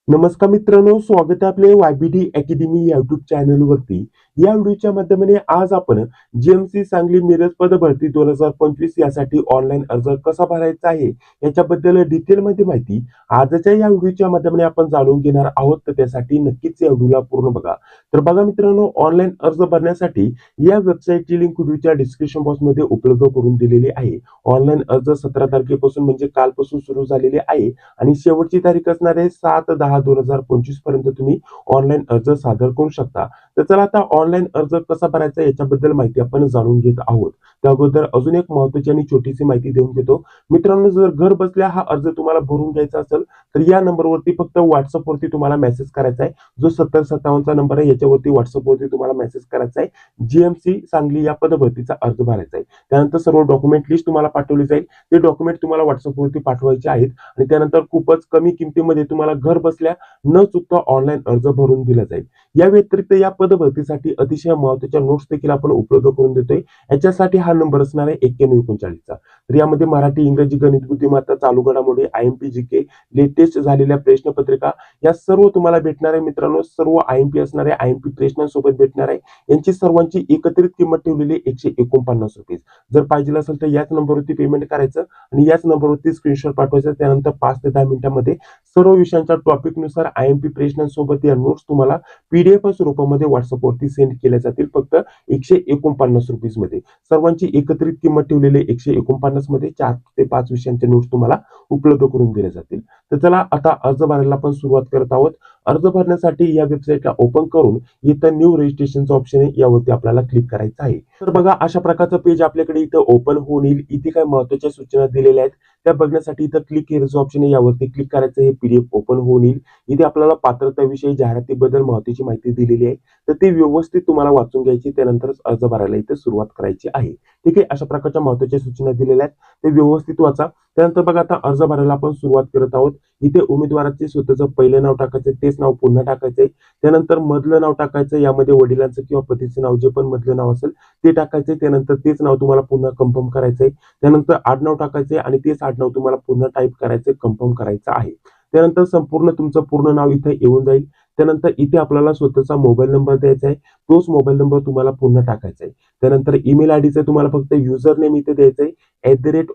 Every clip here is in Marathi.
नमस्कार मित्रांनो, स्वागत आहे आपले YBD अकॅडमी YouTube चॅनलवरती. या व्हिडिओच्या माध्यमाने आज आपण जीएमसी सांगली मिरज पदभरती 2025 यासाठी ऑनलाईन अर्ज कसा भरायचा आहे याच्याबद्दल डिटेलमध्ये माहिती आजच्या या व्हिडिओच्या माध्यमाने आपण जाणून घेणार आहोत. तर त्यासाठी नक्कीच या व्हिडिओला पूर्ण बघा. तर बघा मित्रांनो, ऑनलाईन अर्ज भरण्यासाठी या वेबसाईटची लिंक व्हिडिओच्या डिस्क्रिप्शन बॉक्समध्ये उपलब्ध करून दिलेली आहे. ऑनलाईन अर्ज 17 तारखेपासून म्हणजे कालपासून सुरू झालेले आहे आणि शेवटची तारीख असणार आहे 7/10/2025 पर्यंत तुम्ही ऑनलाईन अर्ज सादर करू शकता. तर चला आता ऑनलाईन अर्ज कसा भरायचा याच्याबद्दल माहिती आपण जाणून घेत आहोत. त्या अगोदर अजून एक महत्त्वाची आणि छोटीशी माहिती देऊन घेतो. मित्रांनो, जर घर बसल्या हा अर्ज तुम्हाला भरून घ्यायचा असेल तर या नंबरवरती फक्त व्हॉट्सअपवरती तुम्हाला मेसेज करायचा आहे. जो 7057 चा नंबर आहे याच्यावरती व्हॉट्सअपवरती तुम्हाला मेसेज करायचा आहे. जीएमसी सांगली या पदभरतीचा अर्ज भरायचा आहे. त्यानंतर सर्व डॉक्युमेंट लिस्ट तुम्हाला पाठवली जाईल. ते डॉक्युमेंट तुम्हाला व्हॉट्सअपवरती पाठवायचे आहेत आणि त्यानंतर खूपच कमी किमतीमध्ये तुम्हाला घर बसल्या न चुकता ऑनलाईन अर्ज भरून दिला जाईल. या व्यतिरिक्त या पदभरतीसाठी अतिशय महत्त्वाच्या नोट्स देखील आपण उपलब्ध करून देतोय. याच्यासाठी हा नंबर असणार आहे 9139 चा. तर यामध्ये मराठी, इंग्रजी, गणित, बुद्धिमत्ता, चालू घडामोडी, IMP, GK, लेटेस्ट झालेल्या प्रश्नपत्रिका या सर्व तुम्हाला भेटणार आहे. मित्रांनो, सर्व IMP असणार आहे. IMP प्रश्नांसोबत भेटणार आहे. यांची सर्वांची एकत्रित किंमत ठेवलेली 149 रुपये. जर पाहिजे असेल तर याच नंबरवरती पेमेंट करायचं आणि याच नंबरवरती स्क्रीनशॉट पाठवायचा. त्यानंतर 5 ते 10 मिनिटांमध्ये सर्व विषयांच्या टॉपिकनुसार IMP प्रश्नांसोबत या नोट्स तुम्हाला PDF स्वरूपामध्ये व्हॉट्सअपवरती सेंड केल्या जातील. फक्त 149 रुपये मध्ये सर्वांची एकत्रित किंमत ठेवलेली 149 मध्ये 4 ते 5 विषयांचे नोट्स तुम्हाला उपलब्ध करून दिले जातील. तर चला आता अर्ज भरायला आपण सुरुवात करत आहोत. अर्ज भरण्यासाठी या वेबसाईटला ओपन करून इथं न्यू रजिस्ट्रेशनचा ऑप्शन आहे, यावरती आपल्याला क्लिक करायचं आहे. तर बघा, अशा प्रकारचं पेज आपल्याकडे इथं ओपन होऊन येईल. इथे काही महत्त्वाच्या सूचना दिलेल्या आहेत त्या बघण्यासाठी इथं क्लिक हिअरचं ऑप्शन आहे, यावरती क्लिक करायचं. हे PDF ओपन होऊन येईल. इथे आपल्याला पात्रताविषयी जाहिरातीबद्दल महत्त्वाची माहिती दिलेली आहे. तर ती व्यवस्थित तुम्हाला वाचून घ्यायची, त्यानंतरच अर्ज भरायला इथे सुरुवात करायची आहे. ठीक आहे, अशा प्रकारच्या महत्त्वाच्या सूचना दिलेल्या आहेत, ते व्यवस्थित वाचा. त्यानंतर बघा, आता अर्ज भरायला आपण सुरुवात करत आहोत. इथे उमेदवाराचे स्वतःचं पहिलं नाव टाकायचं, तेच नाव पुन्हा टाकायचंय. त्यानंतर मधलं नाव टाकायचं, यामध्ये वडिलांचं किंवा पतीचं नाव जे पण मधलं नाव असेल ते टाकायचंय. त्यानंतर तेच नाव तुम्हाला पुन्हा कन्फर्म करायचंय. त्यानंतर आडनाव टाकायचंय आणि तेच आडनाव तुम्हाला पुन्हा टाईप करायचंय, कन्फर्म करायचं आहे. त्यानंतर संपूर्ण तुमचं पूर्ण नाव इथे येऊन जाईल. त्यानंतर इथे आपल्याला स्वतःचा मोबाईल नंबर द्यायचा आहे. तोच मोबाईल नंबर तुम्हाला पुन्हा टाकायचा आहे. त्यानंतर ईमेल आयडीचं तुम्हाला फक्त युजर नेम इथे द्यायचंय.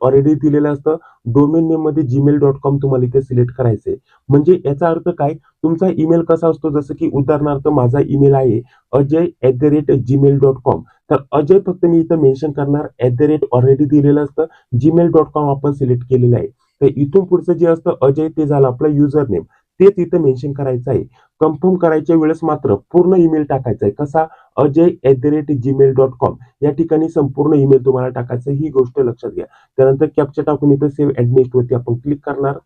ऑलरेडी दिलेलं असतं. डोमेन नेम मध्ये gmail.com तुम्हाला इथे सिलेक्ट करायचंय. म्हणजे याचा अर्थ काय, तुमचा ईमेल कसा असतो, जसं की उदाहरणार्थ माझा ईमेल आहे ajay@gmail.com. तर अजय फक्त मी इथं मेन्शन करणार. ऑलरेडी दिलेलं असतं. gmail.com आपण सिलेक्ट केलेलं आहे. तर इथून पुढचं जे असतं अजय, ते झालं आपलं युजर नेम, तेच इथं मेन्शन करायचं आहे. कन्फर्म करायच्या वेळेस मात्र पूर्ण ईमेल टाकायचा आहे. कसा, ajay@gmail.com. या ठिकाणी संपूर्ण ईमेल तुम्हाला टाकायचं, ही गोष्ट लक्षात घ्या. त्यानंतर कॅप्चा टाकून इथं सेव्ह अँड नेक्स्ट वरती आपण क्लिक करणार.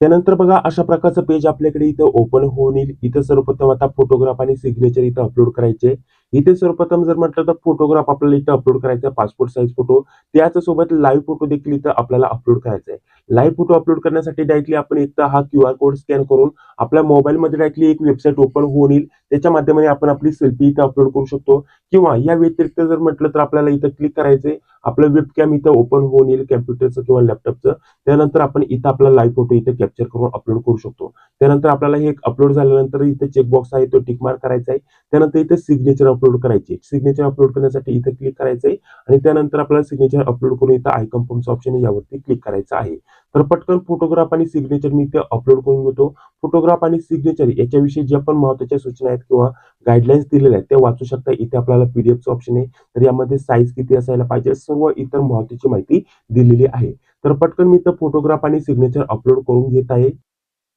त्यानंतर बघा, अशा प्रकारचं पेज आपल्याकडे इथं ओपन होऊन येईल. इथं सर्वप्रथम आता फोटोग्राफ आणि सिग्नेचर इथं अपलोड करायचे. इथे सर्वप्रथम जर म्हटलं तर फोटोग्राफ आपल्याला इथं अपलोड करायचा, पासपोर्ट साईज फोटो. त्याचसोबत लाईव्ह फोटो देखील इथं आपल्याला अपलोड करायचा आहे. लाईव्ह फोटो अपलोड करण्यासाठी डायरेक्टली आपण एकदा हा QR कोड स्कॅन करून आपल्या मोबाईलमध्ये डायरेक्टली एक वेबसाईट ओपन होऊन येईल. त्याच्या माध्यमाने आपण आपली सेल्फी इथं अपलोड करू शकतो. किंवा या व्यतिरिक्त जर म्हटलं तर आपल्याला इथं क्लिक करायचंय. आपलं वेबकॅम इथं ओपन होऊन येईल, कॅम्प्युटरचं किंवा लॅपटॉपचं. त्यानंतर आपण इथं आपला लाईव्ह फोटो इथे कॅप्चर करून अपलोड करू शकतो. त्यानंतर आपल्याला हे अपलोड झाल्यानंतर इथे चेकबॉक्स आहे, तो टिक मार्क करायचा आहे. त्यानंतर इथे सिग्नेचर अपलोड करायची. सिग्नेचर अपलोड करण्यासाठी इथे क्लिक करायचंय आणि त्यानंतर आपल्याला सिग्नेचर अपलोड करून इथं आय कन्फर्मचं ऑप्शन आहे, यावरती क्लिक करायचं आहे. तर पटकन फोटोग्राफ आणि सिग्नेचर मी इथे अपलोड करून घेतो. फोटोग्राफ आणि सिग्नेचर याच्याविषयी ज्या पण महत्त्वाच्या सूचना आहेत किंवा गाईडलाईन्स दिलेल्या आहेत, त्या वाचू शकता. इथे आपल्याला PDFचं ऑप्शन आहे. तर यामध्ये साईज किती असायला पाहिजे, सर्व इतर महत्त्वाची माहिती दिलेली आहे. तर पटकन मी इथं फोटोग्राफ आणि सिग्नेचर अपलोड करून घेत आहे.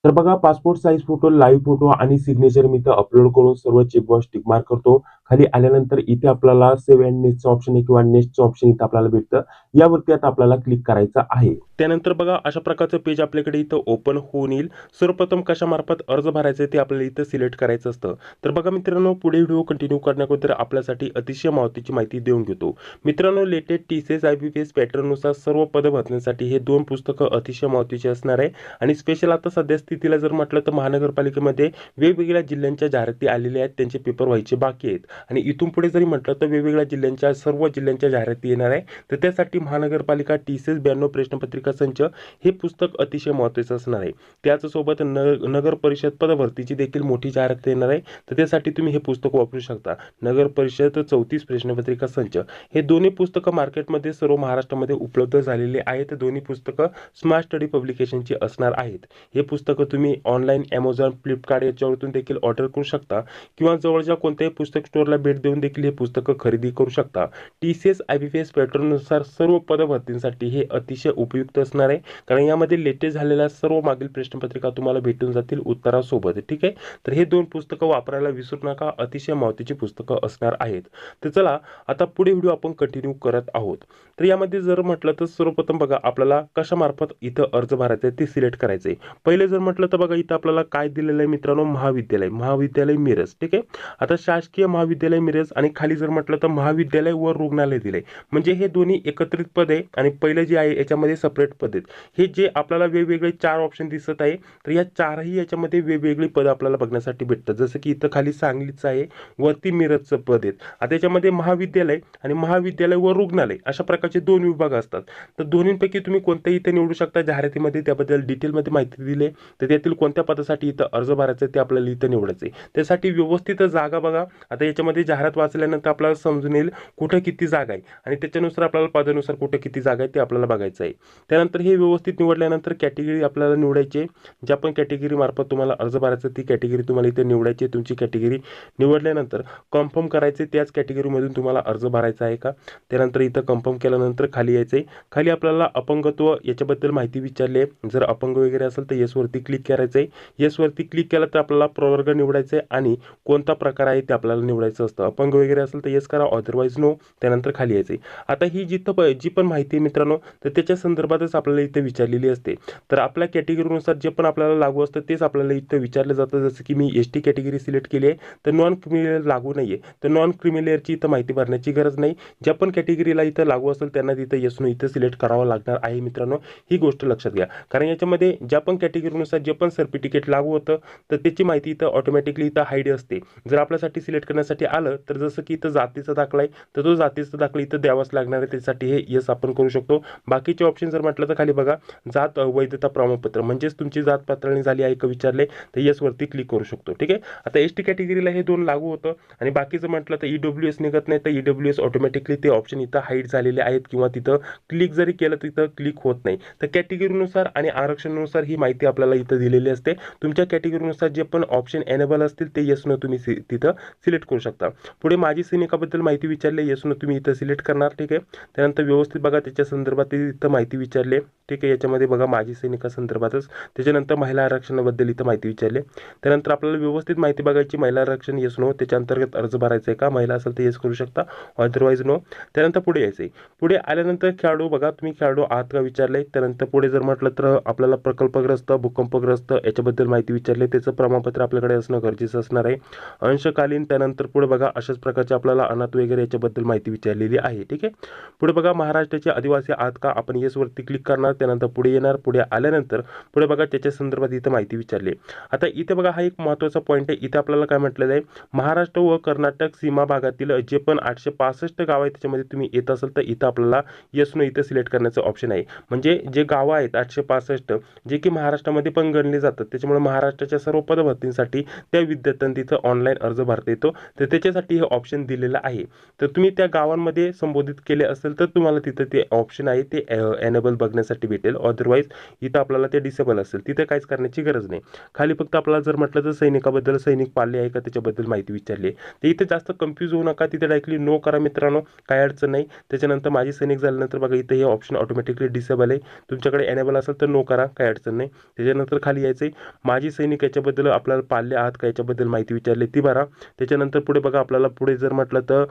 तर बघा, passport size photo, live photo आणि सिग्नेचर मी इथं अपलोड करून सर्व चेकबॉक्स टिक मार्क करतो. खाली आल्यानंतर इथे आपल्याला सेव्ह अँड नेक्स्टचं ऑप्शन आहे किंवा नेक्स्टचं ऑप्शन इथं आपल्याला भेटतं. यावरती आता आपल्याला क्लिक करायचं आहे. त्यानंतर बघा, अशा प्रकारचं पेज आपल्याकडे इथं ओपन होऊन येईल. सर्वप्रथम कशामार्फत अर्ज भरायचा ते आपल्याला इथं सिलेक्ट करायचं असतं. तर बघा मित्रांनो, पुढे व्हिडिओ कंटिन्यू करण्याअगोदर आपल्यासाठी अतिशय महत्त्वाची माहिती देऊन घेतो. मित्रांनो, लेटेस्ट TCS IBPS पॅटर्ननुसार सर्व पदं भरण्यासाठी हे 2 पुस्तकं अतिशय महत्त्वाची असणार आहे आणि स्पेशल आता सध्या स्थितीला जर म्हटलं तर महानगरपालिकेमध्ये वेगवेगळ्या जिल्ह्यांच्या जाहिराती आलेल्या आहेत, त्यांचे पेपर व्हायचे बाकी आहेत आणि इथून पुढे जरी म्हटलं तर वेगवेगळ्या जिल्ह्यांच्या सर्व जिल्ह्यांच्या जाहिराती येणार आहे. तर त्यासाठी महानगरपालिका TCS 92 प्रश्नपत्रिका संच हे पुस्तक अतिशय महत्त्वाचं असणार आहे. त्याचसोबत नगर परिषद पदभरतीची देखील मोठी जाहिरात येणार आहे. तर त्यासाठी तुम्ही हे पुस्तक वापरू शकता. नगर परिषद 34 प्रश्नपत्रिका संच हे दोन्ही पुस्तकं मार्केटमध्ये सर्व महाराष्ट्रामध्ये उपलब्ध झालेले आहेत. दोन्ही पुस्तकं स्मार्ट स्टडी पब्लिकेशनची असणार आहेत. हे पुस्तकं तुम्ही ऑनलाईन Amazon, फ्लिपकार्ट याच्यावरतून देखील ऑर्डर करू शकता किंवा जवळच्या कोणत्याही पुस्तक स्टोअरला भेट देऊन देखील हे पुस्तकं खरेदी करू शकता. TCS IBPS पॅटर्ननुसार सर्व पदभरतींसाठी हे अतिशय उपयुक्त असणार आहे, कारण यामध्ये लेटेस्ट झालेल्या सर्व मागील प्रश्नपत्रिका तुम्हाला भेटून जातील उत्तरासोबत. ठीक आहे, तर हे दोन पुस्तकं वापरायला विसरू नका, अतिशय महत्त्वाची पुस्तकं असणार आहेत. तर चला आता पुढे व्हिडिओ आपण कंटिन्यू करत आहोत. तर यामध्ये जर म्हटलं तर सर्वप्रथम बघा आपल्याला कशामार्फत इथं अर्ज भरायचा आहे ते सिलेक्ट करायचं आहे. पहिले जर म्हटलं तर बघा इथं आपल्याला काय दिलेलं आहे मित्रांनो, महाविद्यालय मिरज. ठीक आहे, आता शासकीय महाविद्यालय मिरज आणि खाली जर म्हटलं तर महाविद्यालय व रुग्णालय दिले, म्हणजे हे दोन्ही एकत्रित पद आहे आणि पहिलं जे आहे याच्यामध्ये सेपरेट पद आहेत. हे जे आपल्याला वेगवेगळे 4 ऑप्शन दिसत आहे, तर या चारही याच्यामध्ये वेगवेगळी पद आपल्याला बघण्यासाठी भेटतात. जसं की इथं खाली सांगलीचं आहे, वरती मिरजचं पद आहेत. आता याच्यामध्ये महाविद्यालय आणि महाविद्यालय व रुग्णालय अशा प्रकारचे 2 विभाग असतात. तर दोन्हींपैकी तुम्ही कोणतेही इथे निवडू शकता. जाहिरातीमध्ये त्याबद्दल डिटेलमध्ये माहिती दिली, तर त्यातील कोणत्या पदासाठी इथं अर्ज भरायचा ते आपल्याला इथं निवडायचं आहे. त्यासाठी व्यवस्थित जागा बघा. आता याच्यामध्ये जाहिरात वाचल्यानंतर आपल्याला समजून येईल कुठं किती जागा आहे आणि त्याच्यानुसार आपल्याला पदानुसार कुठं किती जागा आहे ते आपल्याला बघायचं आहे. त्यानंतर हे व्यवस्थित निवडल्यानंतर कॅटेगरी आपल्याला निवडायची आहे. ज्या पण कॅटेगरी मार्फत तुम्हाला अर्ज भरायचा ती कॅटेगरी तुम्हाला इथे निवडायची आहे. तुमची कॅटेगरी निवडल्यानंतर कन्फर्म करायचे, त्याच कॅटेगरीमधून तुम्हाला अर्ज भरायचा आहे का. त्यानंतर इथं कन्फर्म केल्यानंतर खाली यायचं आहे. खाली आपल्याला अपंगत्व याच्याबद्दल माहिती विचारली आहे. जर अपंग वगैरे असेल तर येसवरती क्लिक करायचं आहे. येसवरती क्लिक केलं तर आपल्याला प्रवर्ग निवडायचं आहे आणि कोणता प्रकार आहे ते आपल्याला निवडायचं असतं. अपंग वगैरे असेल तर येस करा, अदरवाईज नो. त्यानंतर खाली यायचं आहे. आता ही जी पण माहिती आहे मित्रांनो, तर त्याच्या संदर्भातच आपल्याला इथे विचारलेली असते. तर आपल्या कॅटेगरीनुसार जे पण आपल्याला लागू असतं तेच आपल्याला इथं विचारलं जातं. जसं की मी ST कॅटेगरी सिलेक्ट केली आहे, तर नॉन क्रिमिनल लागू नाही आहे, तर नॉन क्रिमिनलची इथं माहिती भरण्याची गरज नाही. ज्या पण कॅटेगरीला इथं लागू असेल त्यांना तिथं येस नो इथं सिलेक्ट करावं लागणार आहे मित्रांनो. ही गोष्ट लक्षात घ्या, कारण याच्यामध्ये ज्या पण कॅटेगरीनुसार जे पण सर्टिफिकेट लागू होतं तर त्याची माहिती इथं ऑटोमॅटिकली इथं हाईड असते. जर आपल्यासाठी सिलेक्ट करण्यासाठी आलं तर जसं की इथं जातीचा दाखला आहे, तर तो जातीचा दाखला इथं द्यावाच लागणार आहे. त्यासाठी हे येस आपण करू शकतो. बाकीचे ऑप्शन जर म्हटलं तर खाली बघा जात वैधता प्रमाणपत्र, म्हणजेच तुमची जात पडताळणी झाली आहे का विचारले तर येसवरती क्लिक करू शकतो. ठीक आहे, आता ST कॅटेगरीला हे 2 लागू होतं आणि बाकीचं म्हटलं तर EWS निघत नाही, तर EWS ऑटोमॅटिकली ते ऑप्शन इथं हाईड झालेले आहेत किंवा तिथं क्लिक जरी केलं तिथं क्लिक होत नाही. तर कॅटेगरीनुसार आणि आरक्षणानुसार ही माहिती आपल्याला इथं दिलेली असते. तुमच्या कॅटेगरीनुसार जे पण ऑप्शन एनेबल असतील ते येस नो तुम्ही तिथं सिलेक्ट करू शकता. पुढे माजी सैनिकाबद्दल माहिती विचारली, येस नो तुम्ही इथं सिलेक्ट करणार. ठीक आहे, त्यानंतर व्यवस्थित बघा त्याच्या संदर्भात इथं माहिती विचारली. ठीक आहे, याच्यामध्ये बघा माजी सैनिकासंदर्भातच. त्याच्यानंतर महिला आरक्षणाबद्दल इथं माहिती विचारली. त्यानंतर आपल्याला व्यवस्थित माहिती बघायची, महिला आरक्षण येस नो, त्याच्या अंतर्गत अर्ज भरायचा आहे का, महिला असेल तर येस करू शकता, अदरवाईज नो. त्यानंतर पुढे यायचं आहे. पुढे आल्यानंतर खेळाडू बघा, तुम्ही खेळाडू आहात का विचारले. त्यानंतर पुढे जर म्हटलं तर आपल्याला प्रकल्पग्रस्त, भूकंपग्रस्त याच्याबद्दल माहिती विचारली, त्याचं प्रमाणपत्र आपल्याकडे असणं गरजेचं असणार आहे. अंशकालीन, त्यानंतर पुढे बघा अशाच प्रकारचे आपल्याला अनाथ वगैरे याच्याबद्दल माहिती विचारलेली आहे. ठीक आहे, पुढे बघा महाराष्ट्राचे आदिवासी आहात का, आपण येसवरती क्लिक करणार. त्यानंतर पुढे येणार. पुढे आल्यानंतर पुढे बघा त्याच्या संदर्भात इथं माहिती विचारली. आता इथे बघा हा एक महत्त्वाचा पॉईंट आहे. इथे आपल्याला काय म्हटलेलं आहे, महाराष्ट्र व कर्नाटक सीमा भागातील जे पण 865 गाव आहेत त्याच्यामध्ये तुम्ही येत असेल तर इथं आपल्याला येस नो इथं सिलेक्ट करण्याचं ऑप्शन आहे. म्हणजे जे गावं आहेत 865 जे की महाराष्ट्रामध्ये पण गणले जातात, त्याच्यामुळे महाराष्ट्राच्या सर्व पदभरतींसाठी त्या विद्यार्थ्यांनी तिथं ऑनलाईन अर्ज भरता येतो. तर त्याच्यासाठी हे ऑप्शन दिलेलं आहे. तर तुम्ही त्या गावांमध्ये संबोधित केले असेल तर तुम्हाला तिथं ते ऑप्शन आहे ते एनेबल बघण्यासाठी भेटेल. अदरवाईज इथं आपल्याला ते डिसेबल असेल तिथं काहीच करण्याची गरज नाही. खाली फक्त आपल्याला जर म्हटलं तर सैनिकाबद्दल, सैनिक पाळले आहे का त्याच्याबद्दल माहिती विचारली आहे. तर इथे जास्त कन्फ्यूज होऊ नका, तिथे डायरेक्टली नो करा मित्रांनो, काय अडचण नाही. त्याच्यानंतर माजी सैनिक झाल्यानंतर बघा इथे हे ऑप्शन ऑटोमॅटिकली डिसेबल आहे. तुमच्याकडे एनेबल असेल तर नो करा, काय अडचण नाही. त्याच्यानंतर खाली यायचं आहे, माजी सैनिक याच्याबद्दल आपल्याला पाळले आहात का याच्याबद्दल माहिती विचारली, ती भरा. त्याच्यानंतर पुढे बघा आपल्याला पुढे जर म्हटलं तर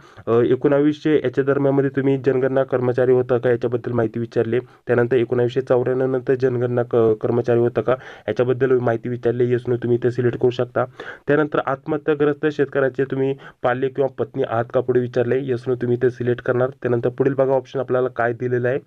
1900 याच्या दरम्यानमध्ये तुम्ही जनगणना कर्मचारी होता का याच्याबद्दल माहिती विचारली. त्यानंतर 1994 नंतर जनगणना कर्मचारी होता का याच्याबद्दल माहिती विचारली, येस नो तुम्ही इथे सिलेक्ट करू शकता. त्यानंतर आत्महत्याग्रस्त शेतकऱ्याचे तुम्ही पाल्य किंवा पत्नी आहात का पुढे विचारले, येस नो तुम्ही इथे सिलेक्ट करणार. त्यानंतर पुढील बघा ऑप्शन आपल्याला काय दिलेलं आहे.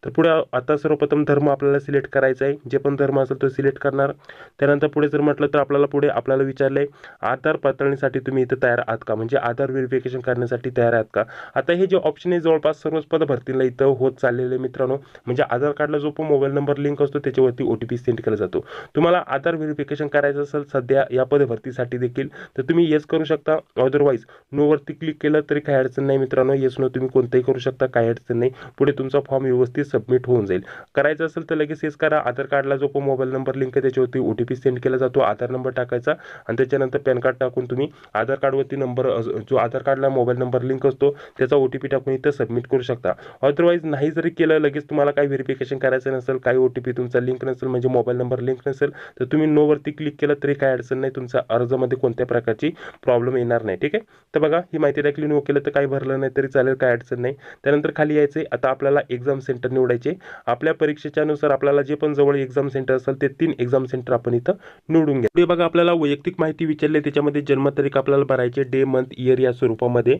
तर पुढे आता सर्वप्रथम धर्म आपल्याला सिलेक्ट करायचा आहे. जे पण धर्म असेल तो सिलेक्ट करणार. त्यानंतर पुढे जर म्हटलं तर आपल्याला विचारलंय आधार पडताळणीसाठी तुम्ही इथं तयार आहात का, म्हणजे आधार व्हेरिफिकेशन करण्यासाठी तयार आहात का. आता हे जे ऑप्शन आहे जवळपास सर्वच पद भरतीला इथं होत चाललेले मित्रांनो. म्हणजे आधार कार्डला जो पण मोबाईल नंबर लिंक असतो त्याच्यावरती OTP सेंड केला जातो. तुम्हाला आधार व्हेरिफिकेशन करायचं असेल सध्या या पद भरतीसाठी देखील तर तुम्ही येस करू शकता. अदरवाईज नो वरती क्लिक केलं तरी काही अडचण नाही मित्रांनो. येस नो तुम्ही कोणताही करू शकता, काही अडचण नाही. पुढे तुमचा फॉर्म व्यवस्थित सबमिट होऊन जाईल. करायचं असेल तर लगेच येस करा. आधार कार्डला जो पण मोबाईल नंबर लिंक आहे त्याच्यावरती OTP सेंड केला जातो. आधार नंबर टाकायचा आणि त्याच्यानंतर पॅन कार्ड टाकून तुम्ही आधार कार्डवरती नंबर जो आधार कार्डला मोबाईल नंबर लिंक असतो त्याचा OTP टाकून इथं सबमिट करू शकता. अदरवाईज नाही जरी केलं लगेच तुम्हाला काही व्हेरिफिकेशन करायचं नसेल, काही OTP तुमचा लिंक नसेल म्हणजे मोबाईल नंबर लिंक नसेल तर तुम्ही नो वरती क्लिक केलं तरी काही अडचण नाही. तुमच्या अर्जामध्ये कोणत्या प्रकारची प्रॉब्लेम येणार नाही. ठीक आहे. तर बघा ही माहिती टाकली, नो केलं तर काही भरलं नाही तरी चालेल, काही अडचण नाही. त्यानंतर खाली यायचे. आता आपल्याला एक्झाम सेंटर निवडायचे. आपल्या परीक्षेच्या नुसार आपल्याला जे पण जवळ एक्झाम सेंटर असेल ते 3 एक्झाम सेंटर आपण इथं निवडून घ्या. पुढे बघा आपल्याला वैयक्तिक माहिती विचारली, त्याच्यामध्ये जन्मतारीख आपल्याला भरायची, डे मंथ इयर या स्वरूपामध्ये.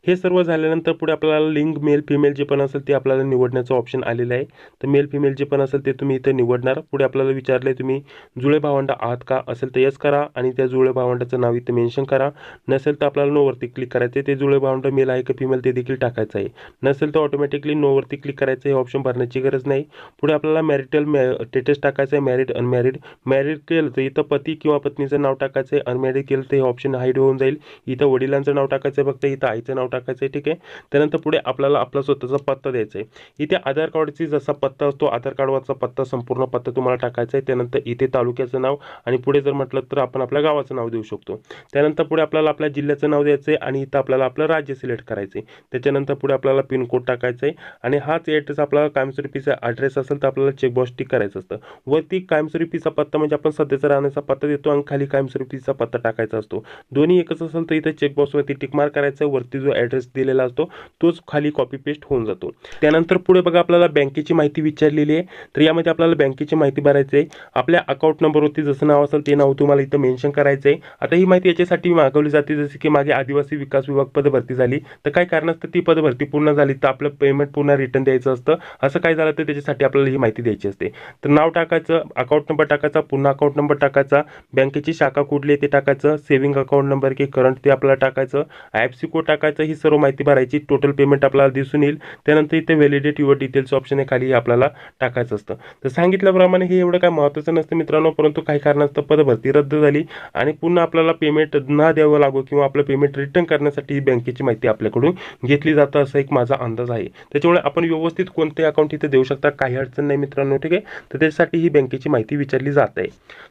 हे सर्व झाल्यानंतर पुढे आपल्याला लिंग मेल फिमेल जे पण असेल ते आपल्याला निवडण्याचं ऑप्शन आलेलं आहे. तर मेल फिमेल जे पण असेल ते तुम्ही इथं निवडणार. पुढे आपल्याला विचारलंय तुम्ही जुळे भावंड आहात का, असेल तर यस करा आणि त्या जुळे भावंडाचं नाव इथं मेन्शन करा. नसेल तर आपल्याला नो वरती क्लिक करायचं. ते जुळे भावंड मेल आहे का फिमेल ते देखील टाकायचं आहे. नसेल तर ऑटोमॅटिकली नो वरती क्लिक करायचं, हे ऑप्शन भरण्याची गरज नाही. पुढे आपल्याला मॅरिटल स्टेटस टाकायचं आहे, मॅरिड अनमॅरिड. मॅरिड केलं तर इथं पती किंवा पत्नीचं नाव टाकायचं आहे. अनमॅरिड केलं तर हे ऑप्शन हाईड होऊन जाईल. इथं वडिलांचं नाव टाकायचं आहे फक्त, इथं आईचं नाव टाकायचं आहे. ठीक आहे. त्यानंतर पुढे आपल्याला आपला स्वतःचा पत्ता द्यायचा आहे. इथे आधार कार्डची जसा पत्ता असतो आधार कार्डवरचा पत्ता संपूर्ण पत्ता तुम्हाला टाकायचा आहे. त्यानंतर इथे तालुक्याचं नाव आणि पुढे जर म्हटलं तर आपण आपल्या गावाचं नाव देऊ शकतो. त्यानंतर पुढे आपल्याला आपल्या जिल्ह्याचं नाव द्यायचं आहे आणि इथं आपल्याला आपलं राज्य सिलेक्ट करायचं आहे. त्याच्यानंतर पुढे आपल्याला पिनकोड टाकायचा आहे आणि हाच ॲड्रेस आपला कायमस्वरूपीचा ॲड्रेस असेल तर आपल्याला चेकबॉक्स टिक करायचं असतं. वरती कायमस्वरूपीचा पत्ता म्हणजे आपण सध्याचा राहण्याचा पत्ता देतो आणि खाली कायमस्वरूपीचा पत्ता टाकायचा असतो. दोन्ही एकच असेल तर इथे चेकबॉक्सवरती टिक मार्क करायचा. वरती जो ॲड्रेस दिलेला असतो तोच खाली कॉपी पेस्ट होऊन जातो. त्यानंतर पुढे बघा आपल्याला बँकेची माहिती विचारलेली आहे. तर यामध्ये आपल्याला बँकेची माहिती भरायची आहे. आपल्या अकाउंट नंबरवरती जसं नाव असेल ते नाव तुम्हाला इथं मेन्शन करायचं आहे. आता ही माहिती याच्यासाठी मागवली जाते जसे की मागे आदिवासी विकास विभाग पदभरती झाली तर काय कारणास्तव ती पदभरती पूर्ण झाली तर आपलं पेमेंट पुन्हा रिटर्न द्यायचं असतं. असं काय झालं तर त्याच्यासाठी आपल्याला ही माहिती द्यायची असते. तर नाव टाकायचं, अकाउंट नंबर टाकायचा, पुन्हा अकाउंट नंबर टाकायचा, बँकेची शाखा कुठली आहे ते टाकायचं, सेव्हिंग अकाउंट नंबर की करंट ते आपल्याला टाकायचं, IFSC कोड टाकायचं. ही सर्व माहिती भरायची. टोटल पेमेंट आपल्याला दिसून येईल. त्यानंतर इथे व्हॅलिडेट युअर डिटेल्स ऑप्शन आहे खाली आपल्याला टाकायचं असतं. तर सांगितल्याप्रमाणे हे एवढं काय महत्त्वाचं नसतं मित्रांनो, परंतु काही कारणास्तव पदभरती रद्द झाली आणि पुन्हा आपल्याला पेमेंट न द्यावं लागो किंवा आपलं पेमेंट रिटर्न करण्यासाठी ही बँकेची माहिती आपल्याकडून घेतली जातं असा एक माझा अंदाज आहे. त्याच्यामुळे आपण व्यवस्थित कोणते अकाउंट इथे देऊ शकता, काही अडचण नाही मित्रांनो. ठीक आहे. तर त्याच्यासाठी ही बँकेची माहिती विचारली जात आहे.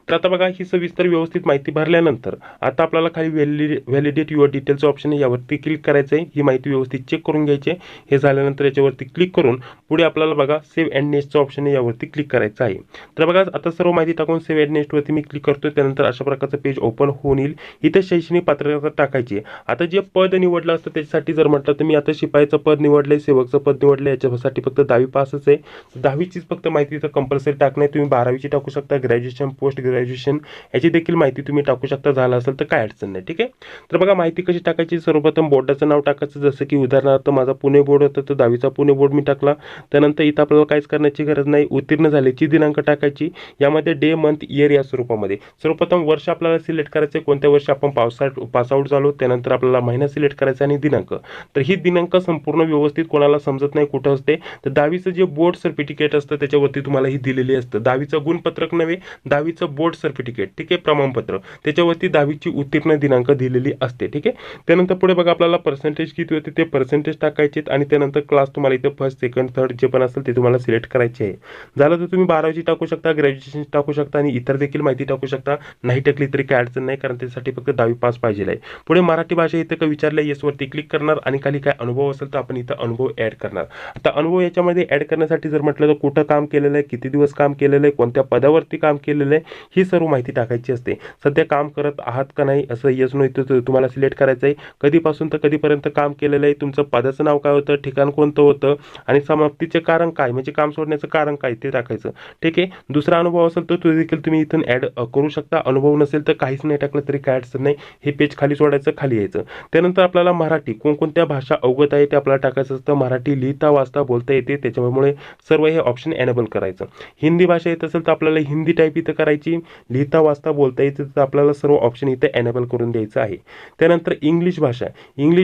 तर आता बघा ही सविस्तर व्यवस्थित माहिती भरल्यानंतर आता आपल्याला खाली व्हॅलिडेट युअर डिटेल्स ऑप्शन आहे यावरती क्लिक करायचं आहे. ही माहिती व्यवस्थित चेक करून घ्यायची आहे. हे झाल्यानंतर याच्यावरती क्लिक करून पुढे आपल्याला बघा सेव्ह अँड नेक्स्टचं ऑप्शन आहे यावरती क्लिक करायचं आहे. तर बघा आता सर्व माहिती टाकून सेव्ह अँड नेक्स्टवरती मी क्लिक करतोय. त्यानंतर अशा प्रकारचं पेज ओपन होऊन येईल. इथे शैक्षणिक पात्रता टाकायची आहे. आता जे पद निवडलं असतं त्याच्यासाठी जर म्हटलं तर मी आता शिपाईचं पद निवडलंय, सेवकचं पद निवडलं, याच्यासाठी फक्त 10वी पासच आहे. 10वीचीच फक्त माहिती इथं कंपल्सरी टाकणे. तुम्ही 12वीची टाकू शकता, ग्रॅज्युएशन, पोस्ट ग्रॅज्युएशन याची देखील माहिती तुम्ही टाकू शकता. झालं असेल तर काय अडचण नाही. ठीक आहे. तर बघा माहिती कशी टाकायची. सर्वप्रथम बोर्डाचं नाव टाकायचं. जसं की उदाहरणार्थ माझा पुणे बोर्ड होता तर 10वीचा पुणे बोर्ड मी टाकला. त्यानंतर इथं आपल्याला काहीच करण्याची गरज नाही. उत्तीर्ण झाल्याची दिनांक टाकायची. यामध्ये डे मंथ इयर या स्वरूपामध्ये सर्वप्रथम वर्ष आपल्याला सिलेक्ट करायचे, कोणत्या वर्षी आपण पासआउट झालो. त्यानंतर आपल्याला महिना सिलेक्ट करायचा आणि दिनांक. तर ही दिनांक संपूर्ण व्यवस्थित कोणाला समजत नाही कुठं असते तर 10वीचं जे बोर्ड सर्टिफिकेट असतं त्याच्यावरती तुम्हाला ही दिलेली असतं. 10वीचं गुणपत्रक नव्हे, 10वीचं बोर्ड सर्टिफिकेट. ठीक आहे. प्रमाणपत्र त्याच्यावरती 10वीची उत्तीर्ण दिनांक दिलेली असते. ठीक आहे. त्यानंतर पुढे बघा आपल्याला पर्सेंटेज किती होते ते पर्सेंटेज टाकायचे आणि त्यानंतर क्लास तुम्हाला इथे फर्स्ट सेकंड थर्ड जे पण असेल ते तुम्हाला सिलेक्ट करायचे आहे. झालं तर तुम्ही 12वीची टाकू शकता, ग्रॅज्युएशन टाकू शकता आणि इतर देखील माहिती टाकू शकता. नाही टाकली तरी काय अडचण नाही कारण त्यासाठी फक्त 10वी पास पाहिजे आहे. पुढे मराठी भाषा इथे काय विचारलंय येसवरती क्लिक करणार आणि खाली काय अनुभव असेल तर आपण इथं अनुभव ऍड करणार. आता अनुभव याच्यामध्ये ऍड करण्यासाठी जर म्हटलं तर कुठं काम केलेलं आहे, किती दिवस काम केलेलं आहे, कोणत्या पदावरती काम केलेलं आहे ही सर्व माहिती टाकायची असते. सध्या काम करत आहात का नाही असं येस नो इथं तुम्हाला सिलेक्ट करायचं आहे. कधीपासून तर कधीपर्यंत काम केलेलं आहे, तुमचं पदाचं नाव काय होतं, ठिकाण कोणतं होतं आणि समाप्तीचे कारण काय म्हणजे काम सोडण्याचं कारण काय ते टाकायचं. ठीक आहे. दुसरा अनुभव असेल तर तो देखील तुम्ही इथून ऍड करू शकता. अनुभव नसेल तर काहीच नाही टाकलं तरी काय अडचण नाही. हे पेज खाली सोडायचं, खाली यायचं. त्यानंतर आपल्याला मराठी कोणकोणत्या भाषा अवगत आहे ते आपल्याला टाकायचं असतं. मराठी लिहिता वाचता बोलता येते त्याच्यामुळे सर्व हे ऑप्शन एनेबल करायचं. हिंदी भाषा येत असेल तर आपल्याला हिंदी टाईप इथं करायची, लिहिता वाचता बोलता येते तर आपल्याला सर्व ऑप्शन इथे एनेबल करून द्यायचं आहे. त्यानंतर इंग्लिश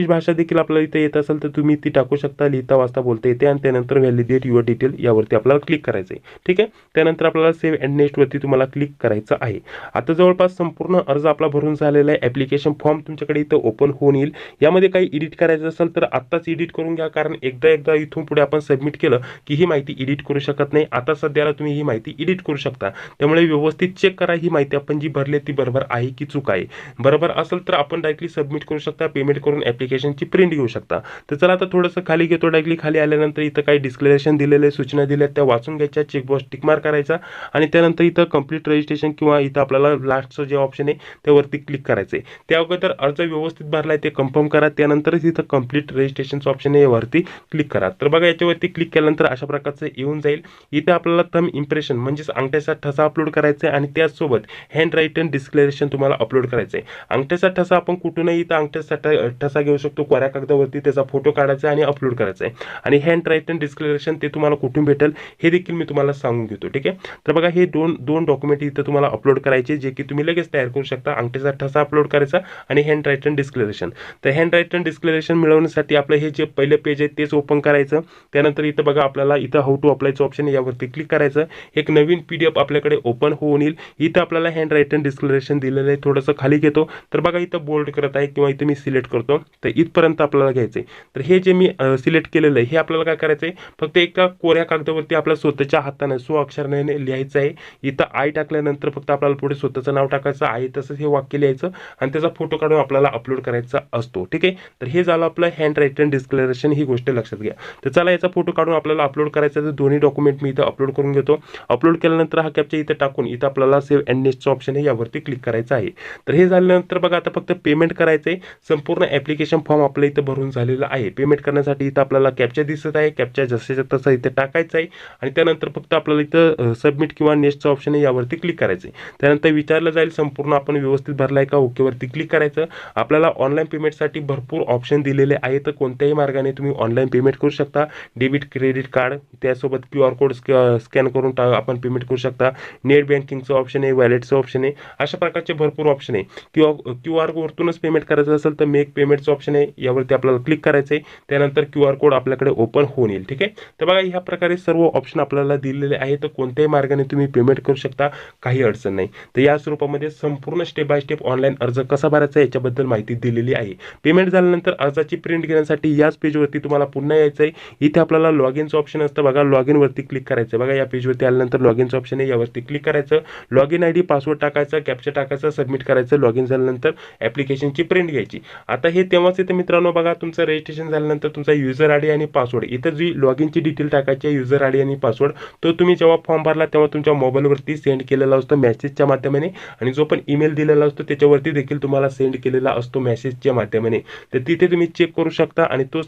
भाषा देखील आपल्याला इथे येत असेल तर तुम्ही ती टाकू शकता, लिहिता वाचता बोलता येते. आणि त्यानंतर व्हॅलिडेट युअर डिटेल यावरती आपल्याला क्लिक करायचं आहे. ठीक आहे. त्यानंतर आपल्याला सेव्ह अँड नेक्स्ट वरती तुम्हाला क्लिक करायचं आहे. आता जवळपास संपूर्ण अर्ज आपला भरून झालेला आहे. ऍप्लिकेशन फॉर्म तुमच्याकडे इथं ओपन होऊन येईल. यामध्ये काही एडिट करायचं असेल तर आत्ताच एडिट करून घ्या, कारण एकदा इथून पुढे आपण सबमिट केलं की ही माहिती एडिट करू शकत नाही. आता सध्याला तुम्ही ही माहिती एडिट करू शकता. त्यामुळे व्यवस्थित चेक करा ही माहिती आपण जी भरली ती बरोबर आहे की चूक आहे. बरोबर असेल तर आपण डायरेक्टली सबमिट करू शकता, पेमेंट करून ऍप्लिकेशनची प्रिंट घेऊ शकता. तर चला आता थोडंसं खाली घेतो. डायरेक्टली खाली आल्यानंतर इथं काही डिस्क्लेरेशन दिलेले, सूचना दिल्या त्या वाचून घ्यायच्या, चेकबॉक्स टिक मार्क करायचा आणि त्यानंतर इथं कंप्लीट रजिस्ट्रेशन किंवा इथं आपल्याला लास्टचं जे ऑप्शन आहे त्यावरती क्लिक करायचंय. त्या अगोदर अर्ज व्यवस्थित भरलाय ते कन्फर्म करा. त्यानंतरच इथं कंप्लीट रजिस्ट्रेशनचं ऑप्शन आहे यावरती क्लिक करा. तर बघा याच्यावरती क्लिक केल्यानंतर अशा प्रकारचं येऊन जाईल. इथे आपल्याला थंब इम्प्रेशन म्हणजेच अंगठ्याचा ठसा अपलोड करायचा आहे आणि त्याचसोबत हँड रायटन डिस्क्लेरेशन तुम्हाला अपलोड करायचं आहे. अंगठ्याचा ठसा आपण कुठूनही इथं अंगठ्याचा ठसा घेऊ शकतो. कोऱ्या कागदावरती त्याचा फोटो काढायचा आणि अपलोड करायचा आहे. आणि हँड रायटन डिस्क्लेरेशन ते तुम्हाला कुठून भेटेल हे देखील मी तुम्हाला सांगून घेतो. ठीक आहे. तर बघा हे दोन डॉक्युमेंट इथं तुम्हाला अपलोड करायचे जे की तुम्ही लगेच तयार करू शकता. अंगठ्याचा ठसा अपलोड करायचा आणि हँड रायटन डिस्क्लेरेशन. तर हँड रायटन डिस्क्लेरेशन मिळवण्यासाठी आपलं हे जे पहिलं पेज आहे तेच ओपन करायचं. त्यानंतर इथं बघा आपल्याला इथं हाऊ टू अप्लायचं ऑप्शन आहे यावरती क्लिक करायचं. एक नवीन PDF आपल्याकडे ओपन होऊन येईल. इथं आपल्याला हँड रायटन डिस्क्लेरेशन दिलेलं आहे. थोडंसं खाली घेतो तर बघा इथं बोल्ड करत आहे किंवा इथं मी सिलेक्ट करतो. तर इथपर्यंत आपल्याला घ्यायचंय. तर हे जे मी सिलेक्ट केलेलं आहे हे आपल्याला काय करायचंय, फक्त एका कोऱ्या कागदावरती आपल्या स्वतःच्या हाताने स्वअक्षराने लिहायचं आहे. इथं आय टाकल्यानंतर फक्त आपल्याला पुढे स्वतःचं नाव टाकायचं आहे, तसंच हे वाक्य लिहायचं आणि त्याचा फोटो काढून आपल्याला अपलोड करायचा असतो. ठीक आहे. तर हे झालं आपलं हँड रायटन डिस्क्लेरेशन, ही गोष्ट लक्षात घ्या. तर चला याचा फोटो काढून आपल्याला अपलोड करायचा आहे. तर दोन्ही डॉक्युमेंट मी इथं अपलोड करून घेतो. अपलोड केल्यानंतर हा कॅप्चा इथं टाकून इथं आपल्याला सेव्ह अँड नेक्स्टचं ऑप्शन आहे यावरती क्लिक करायचं आहे. तर हे झाल्यानंतर बघा आता फक्त पेमेंट करायचं आहे. संपूर्ण ऍप्लिकेशन फॉर्म आपल्या इथं भरून झालेला आहे. पेमेंट करण्यासाठी इथं आपल्याला कॅप्चा दिसत आहे. कॅप्चा जसं तसं इथे टाकायचं आहे आणि त्यानंतर फक्त आपल्याला इथं सबमिट किंवा नेक्स्टचं ऑप्शन आहे यावरती क्लिक करायचं आहे. त्यानंतर विचारलं जाईल संपूर्ण आपण व्यवस्थित भरलाय का, ओकेवरती क्लिक करायचं. आपल्याला ऑनलाईन पेमेंटसाठी भरपूर ऑप्शन दिलेले आहेत. तर कोणत्याही मार्गाने तुम्ही ऑनलाईन पेमेंट करू शकता. डेबिट क्रेडिट कार्ड त्यासोबत QR कोड स्कॅन करून आपण पेमेंट करू शकता. नेट बँकिंगचं ऑप्शन आहे, वॅलेटचं ऑप्शन आहे, अशा प्रकारचे भरपूर ऑप्शन आहे. QR वरतूनच पेमेंट करायचं असेल तर मेक पेमेंटचं ऑप्शन आहे यावरती आपल्याला क्लिक करायचं आहे. त्यानंतर QR कोड आपल्याकडे ओपन होऊन येईल. ठीक आहे. तर बघा ह्या प्रकारे सर्व ऑप्शन आपल्याला दिलेले आहेत. तर कोणत्याही मार्गाने तुम्ही पेमेंट करू शकता, काही अडचण नाही. तर या स्वरूपामध्ये संपूर्ण स्टेप बाय स्टेप ऑनलाईन अर्ज कसा भरायचा याच्याबद्दल माहिती दिलेली आहे. पेमेंट झाल्यानंतर अर्जाची प्रिंट घेण्यासाठी याच पेजवरती तुम्हाला पुन्हा यायचं आहे. इथे आपल्याला लॉग इनचं ऑप्शन असतं बघा, लॉग इन वरती क्लिक करायचं. बघा या पेजवरती आल्यानंतर लॉग इनचं ऑप्शन आहे यावरती क्लिक करायचं. लॉग इन ID पासवर्ड टाकायचा, कॅप्चा टाकायचा, सबमिट करायचं. लॉग इन झाल्यानंतर ऍप्लिकेशनची प्रिंट घ्यायची. आता हे तेव्हाच येते मित्रांनो, बघा तुमचं रजिस्ट्रेशन झाल्यानंतर तुमचा युजर ID आणि पासवर्ड इथं जी लॉग इनची डिटेल टाकायची, युजर ID आणि पासवर्ड तो तुम्ही जेव्हा फॉर्म भरला तेव्हा तुमच्या मोबाईलवरती सेंड केलेला असतो मेसेजच्या माध्यमाने आणि जो पण ईमेल दिलेला असतो त्याच्यावरती देखील तुम्हाला सेंड केलेला असतो मेसेजच्या माध्यमाने. तर तिथे तुम्ही चेक करू शकता आणि तोच